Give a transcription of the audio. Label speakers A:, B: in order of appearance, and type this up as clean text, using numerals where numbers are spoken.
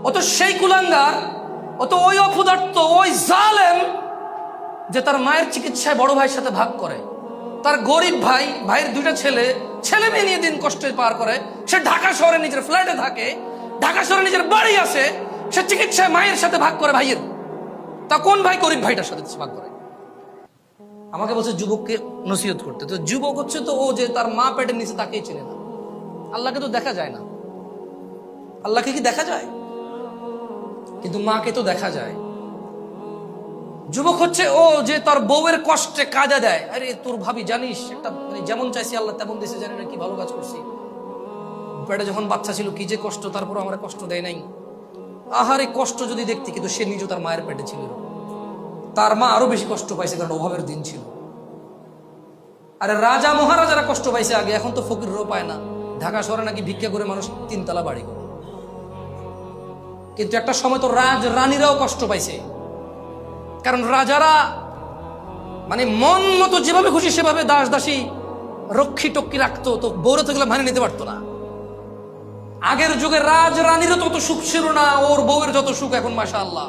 A: ও তো সেই কুলাঙ্গার, ও তো ওই অপদার্থ, ওই জালেম যে তার মায়ের চিকিৎসায় বড় ভাইয়ের সাথে ভাগ করে। তার গরিব ভাইয়ের দুইটা ছেলে মেয়ে নিয়ে দিন কষ্টে পার করে। সে ঢাকা শহরে নিজের ফ্ল্যাটে থাকে, ঢাকা শহরে নিজের বাড়ি আছে, সে চিকিৎসায় মায়ের সাথে ভাগ করে ভাইয়ের। তা কোন ভাই গরিব ভাইটার সাথে ভাগ করে? আমাকে বলছে যুবককে নসিহত করতে। তো যুবক হচ্ছে তো ও যে তার মা পেটের নিচে তাকেই চেনে না। আল্লাহকে তো দেখা যায় না। আল্লাহকে কি দেখা যায়? কিন্তু মাকে তো দেখা যায়। যুবক হচ্ছে ও যে তার বউয়ের কষ্টে কাজা দেয়। আরে তোর ভাবি জানিস, একটা মানে যেমন চাইছি আল্লাহ তেমন দিছে, জানি না কি ভালো কাজ করছি। পেটে যখন বাচ্চা ছিল কি যে কষ্ট, তারপর আমার কষ্ট দেয় নাই। আহারে কষ্ট যদি দেখতি, কিন্তু সে নিজে তার মায়ের পেটে ছিল। তার মা আরো বেশি কষ্ট পাইছে, কারণ অভাবের দিন ছিল। আরে রাজা মহারাজারা কষ্ট পাইছে আগে, এখন তো ফকিরও পায় না। ঢাকা শহরে নাকি ভিক্ষা করে মানুষ 3 তলা বাড়ি করে। কিন্তু একটা সময় তো রানীরাও কষ্ট পাইছে, কারণ রাজারা মানে মন মতো যেভাবে খুশি সেভাবে দাসী রক্ষী টক্ষী রাখতো, তো বৌরা তো এগুলো মানে নিতে পারতো না। আগের যুগে রানীরও তত সুখ ছিল না, ওর বউয়ের যত সুখ এখন মাশাআল্লাহ।